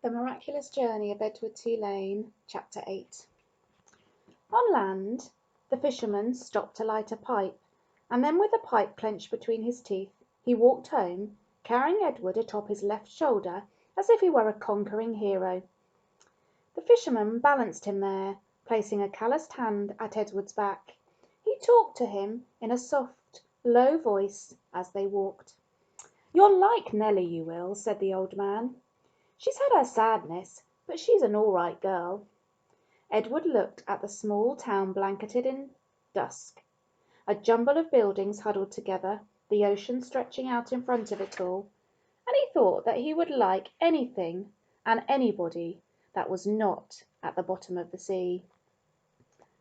The Miraculous Journey of Edward Tulane, Chapter 8. On land, the fisherman stopped to light a pipe, and then with the pipe clenched between his teeth, he walked home, carrying Edward atop his left shoulder as if he were a conquering hero. The fisherman balanced him there, placing a calloused hand at Edward's back. He talked to him in a soft, low voice as they walked. "You'll like Nellie, you will," said the old man. "She's had her sadness, but she's an all right girl." Edward looked at the small town blanketed in dusk, a jumble of buildings huddled together, the ocean stretching out in front of it all, and he thought that he would like anything and anybody that was not at the bottom of the sea.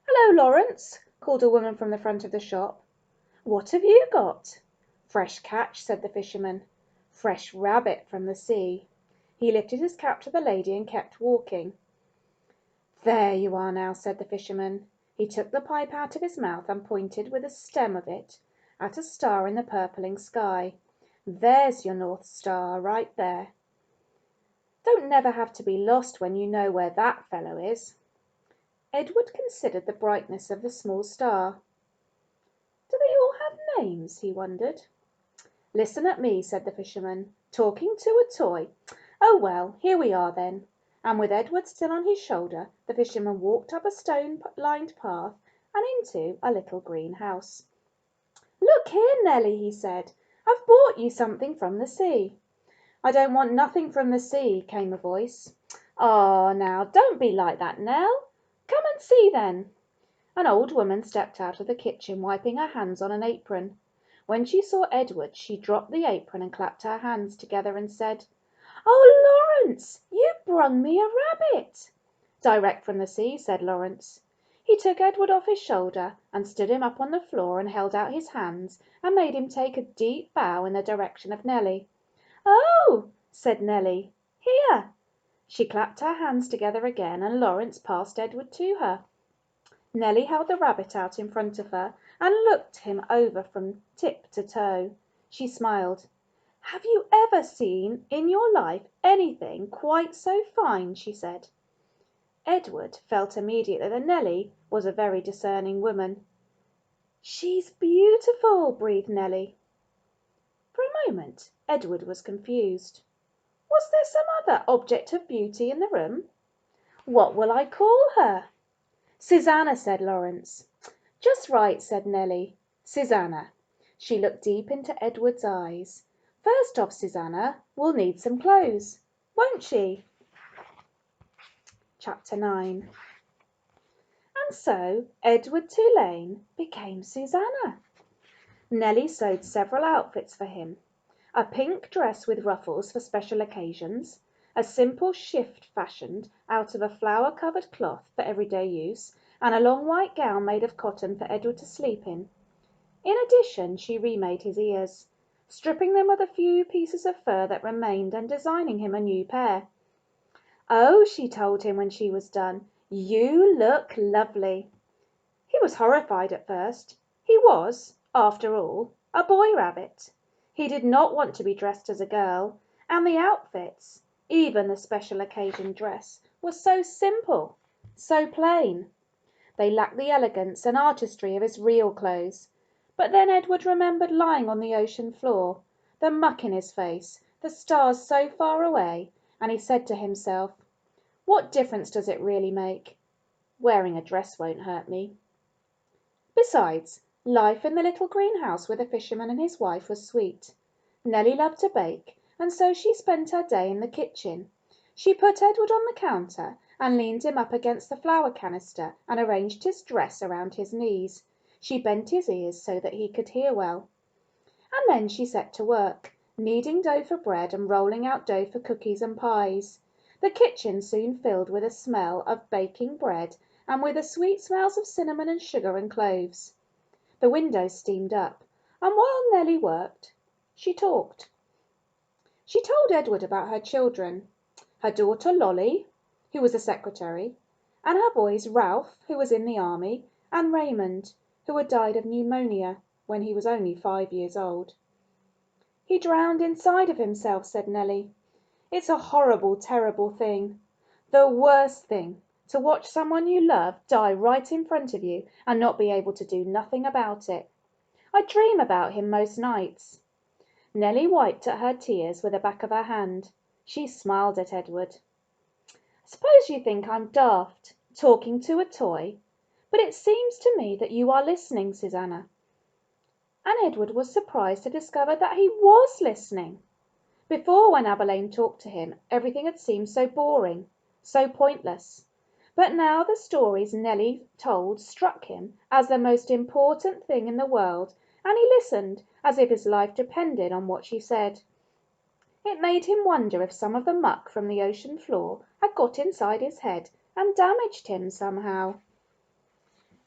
"Hello, Lawrence," called a woman from the front of the shop. "What have you got?" "Fresh catch," said the fisherman. "Fresh rabbit from the sea." He lifted his cap to the lady and kept walking. "There you are now," said the fisherman. He took the pipe out of his mouth and pointed with the stem of it at a star in the purpling sky. "There's your North Star, right there. Don't never have to be lost when you know where that fellow is." Edward considered the brightness of the small star. "Do they all have names?" he wondered. "Listen at me," said the fisherman. "Talking to a toy. Oh, well, here we are then." And with Edward still on his shoulder, the fisherman walked up a stone-lined path and into a little green house. "Look here, Nellie," he said. "I've brought you something from the sea." "I don't want nothing from the sea," came a voice. "Ah, now, don't be like that, Nell. Come and see then." An old woman stepped out of the kitchen, wiping her hands on an apron. When she saw Edward, she dropped the apron and clapped her hands together and said, "Oh, Lawrence, you've brung me a rabbit." "Direct from the sea," said Lawrence. He took Edward off his shoulder and stood him up on the floor and held out his hands and made him take a deep bow in the direction of Nellie. "Oh," said Nellie, "here." She clapped her hands together again and Lawrence passed Edward to her. Nellie held the rabbit out in front of her and looked him over from tip to toe. She smiled. "Have you ever seen in your life anything quite so fine?" she said. Edward felt immediately that Nellie was a very discerning woman. "She's beautiful," breathed Nellie. For a moment Edward was confused. Was there some other object of beauty in the room? "What will I call her?" "Susanna," said Lawrence. "Just right," said Nellie. "Susanna." She looked deep into Edward's eyes. "First off, Susanna, we'll need some clothes, won't she?" Chapter 9. And so Edward Tulane became Susanna. Nellie sewed several outfits for him. A pink dress with ruffles for special occasions, a simple shift fashioned out of a flower-covered cloth for everyday use, and a long white gown made of cotton for Edward to sleep in. In addition, she remade his ears, stripping them of the few pieces of fur that remained and designing him a new pair. "Oh," she told him when she was done, "you look lovely." He was horrified at first. He was, after all, a boy rabbit. He did not want to be dressed as a girl, and the outfits, even the special occasion dress, were so simple, so plain. They lacked the elegance and artistry of his real clothes. But then Edward remembered lying on the ocean floor, the muck in his face, the stars so far away, and he said to himself, "What difference does it really make? Wearing a dress won't hurt me." Besides, life in the little greenhouse with the fisherman and his wife was sweet. Nellie loved to bake, and so she spent her day in the kitchen. She put Edward on the counter and leaned him up against the flour canister and arranged his dress around his knees. She bent his ears so that he could hear well. And then she set to work, kneading dough for bread and rolling out dough for cookies and pies. The kitchen soon filled with a smell of baking bread and with the sweet smells of cinnamon and sugar and cloves. The windows steamed up, and while Nellie worked, she talked. She told Edward about her children, her daughter Lolly, who was a secretary, and her boys Ralph, who was in the army, and Raymond, who had died of pneumonia when he was only 5 years old. "He drowned inside of himself," said Nellie. It's a horrible, terrible thing. The worst thing, to watch someone you love die right in front of you and not be able to do nothing about it. I dream about him most nights." Nellie wiped at her tears with the back of her hand. She smiled at Edward. "I suppose you think I'm daft, talking to a toy, but it seems to me that you are listening, Susanna." And Edward was surprised to discover that he was listening. Before, when Abilene talked to him, everything had seemed so boring, so pointless. But now the stories Nellie told struck him as the most important thing in the world, and he listened as if his life depended on what she said. It made him wonder if some of the muck from the ocean floor had got inside his head and damaged him somehow.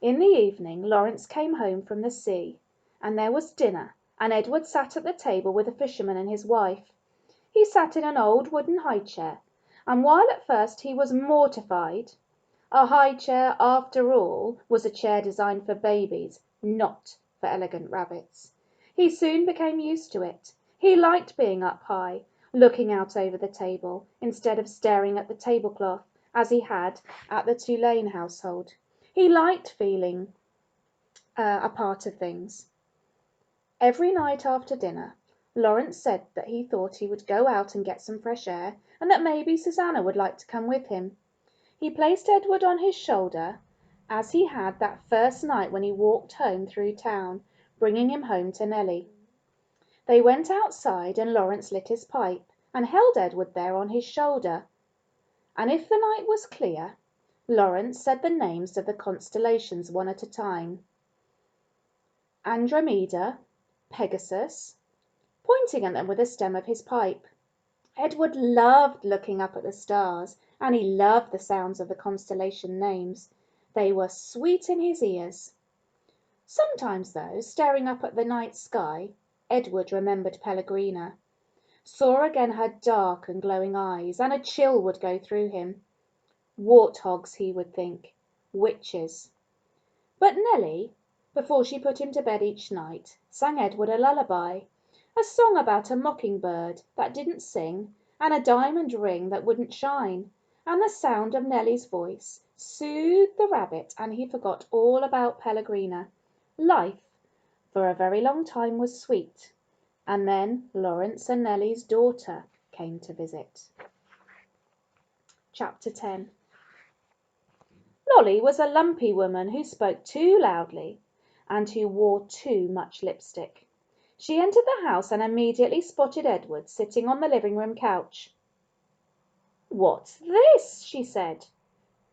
In the evening Lawrence came home from the sea, and there was dinner, and Edward sat at the table with the fisherman and his wife. He sat in an old wooden high chair, and while at first he was mortified, a high chair, after all, was a chair designed for babies, not for elegant rabbits, he soon became used to it. He liked being up high, looking out over the table, instead of staring at the tablecloth, as he had at the Tulane household. He liked feeling a part of things. Every night after dinner, Lawrence said that he thought he would go out and get some fresh air, and that maybe Susanna would like to come with him. He placed Edward on his shoulder, as he had that first night when he walked home through town, bringing him home to Nellie. They went outside, and Lawrence lit his pipe, and held Edward there on his shoulder. And if the night was clear, Lawrence said the names of the constellations one at a time. Andromeda, Pegasus, pointing at them with the stem of his pipe. Edward loved looking up at the stars, and he loved the sounds of the constellation names. They were sweet in his ears. Sometimes, though, staring up at the night sky, Edward remembered Pellegrina, saw again her dark and glowing eyes, and a chill would go through him. Warthogs, he would think, witches. But Nellie, before she put him to bed each night, sang Edward a lullaby, a song about a mockingbird that didn't sing, and a diamond ring that wouldn't shine, and the sound of Nellie's voice soothed the rabbit, and he forgot all about Pellegrina. Life, for a very long time, was sweet, and then Lawrence and Nellie's daughter came to visit. Chapter 10. Lolly was a lumpy woman who spoke too loudly and who wore too much lipstick. She entered the house and immediately spotted Edward sitting on the living room couch. "What's this?" she said.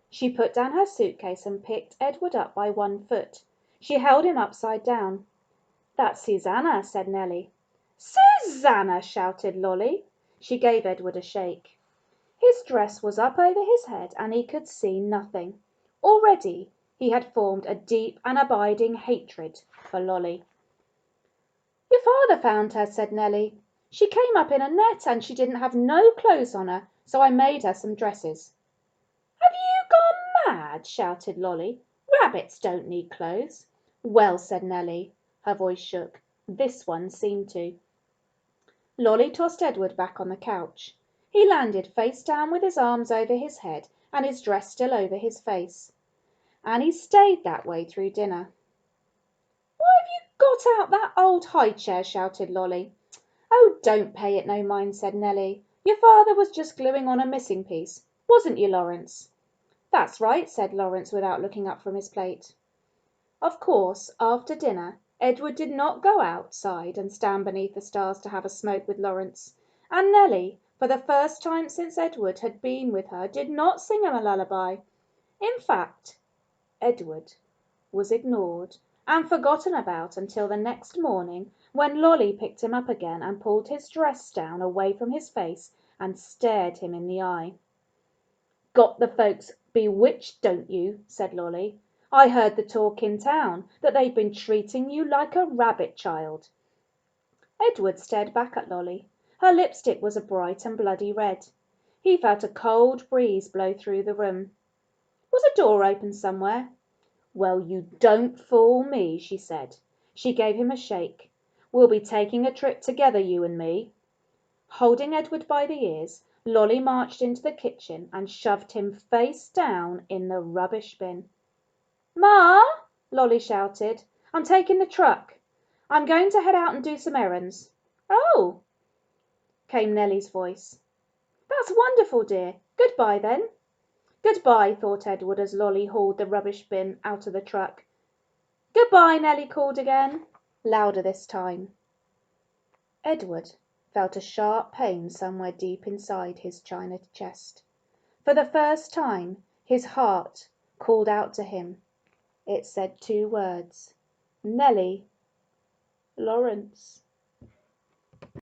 She put down her suitcase and picked Edward up by one foot. She held him upside down. "That's Susanna," said Nellie. "Susanna!" shouted Lolly. She gave Edward a shake. His dress was up over his head and he could see nothing. Already he had formed a deep and abiding hatred for Lolly. "Your father found her," said Nellie. "She came up in a net and she didn't have no clothes on her, so I made her some dresses." "Have you gone mad?" shouted Lolly. "Rabbits don't need clothes." "Well," said Nellie. Her voice shook. This one seemed to. Lolly tossed Edward back on the couch. He landed face down with his arms over his head and his dress still over his face. And he stayed that way through dinner. "Why have you got out that old high chair?" shouted Lolly. "Oh, don't pay it no mind," said Nellie. "Your father was just gluing on a missing piece. Wasn't you, Lawrence?" "That's right," said Lawrence without looking up from his plate. Of course, after dinner, Edward did not go outside and stand beneath the stars to have a smoke with Lawrence, and Nellie, for the first time since Edward had been with her, did not sing him a lullaby. In fact, Edward was ignored and forgotten about until the next morning, when Lolly picked him up again and pulled his dress down away from his face and stared him in the eye. "Got the folks bewitched, don't you?" said Lolly. "I heard the talk in town that they've been treating you like a rabbit child." Edward stared back at Lolly. Her lipstick was a bright and bloody red. He felt a cold breeze blow through the room. Was a door open somewhere? "Well, you don't fool me," she said. She gave him a shake. "We'll be taking a trip together, you and me." Holding Edward by the ears, Lolly marched into the kitchen and shoved him face down in the rubbish bin. "Ma!" Lolly shouted. "I'm taking the truck. I'm going to head out and do some errands." "Oh!" came Nelly's voice. "That's wonderful, dear. Good bye, then." "Good bye," thought Edward as Lolly hauled the rubbish bin out of the truck. "Good bye," Nelly called again, louder this time. Edward felt a sharp pain somewhere deep inside his china chest. For the first time his heart called out to him. It said two words: "Nelly." "Lawrence."